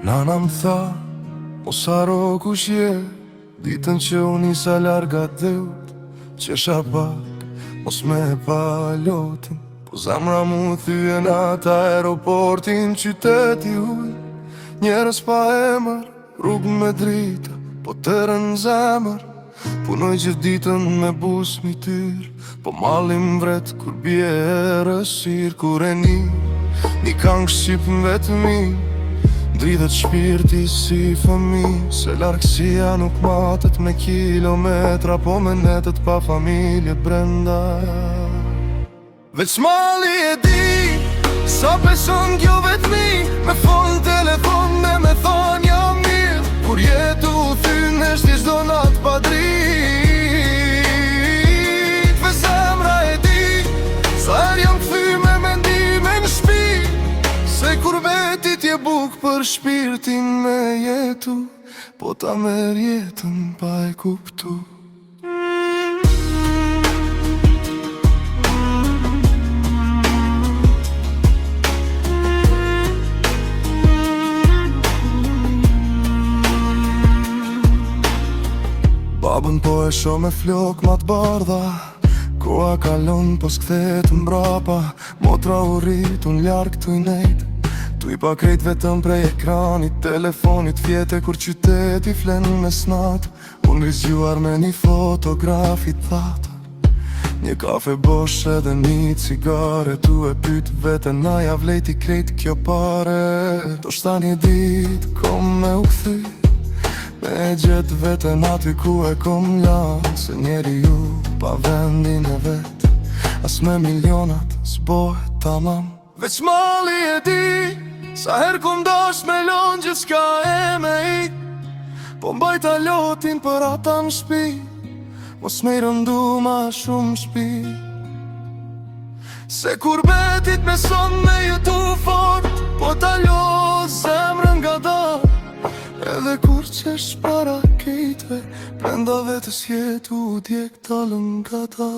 Nana m'tha, mos haro kush je, ditën që unë nisa larga dheut, qesha pak, mos me pa lotin, po zamra mu thyen ata aeroportin, qyteti huj, njerës pa emër, rrugë me drita, po tërën zemër, punoj gjithë ditën me bus mi tyr, po malim vret kur bje e rësir, kur e një kang shqip m'vetëmi, dridhet shpirti si fëmi, se largësia nuk matet me kilometra, po me netet pa familje brenda. Veç mali e di, sa peson kjo vetëmi, me fon telefon me thon jam mirë, kur jetu u thyn e shti çdo nat pa drit. Ve zemra e di, sa her jam kthy me mendime në shpi, se kur vetit je buk për shpirtin me jetu, po ta merr jetën pa e kuptu. Babën po e sho me flok ma t'bardha, koha kalon po s'kthet mbrapa, motra u rrit unë larg t'u i nejt, tu i pa krejt vetëm prej ekranit, telefonit fjete kur qyteti flen me snat, unë rizgjuar me një fotografi thatë, një kafe bosh edhe një cigare, tu e pyt vete na ja vlejti krejt kjo pare, do shta një dit kom me u kthy, me gjet vete aty ku e kom lan, se njeri ju pa vendin e vet, as me milionat s'bohet tamam. Veç mali e di, sa her kum dash me lon gjithçka e me ik, po mbajta lotin për ata në shpi, mos me i rëndu ma shumë shpi, se kur betit me son me jetu fort, po ta lo zemrën nga dar, edhe kur qesh para kejtve, prenda vetës jetu djek talën nga ta.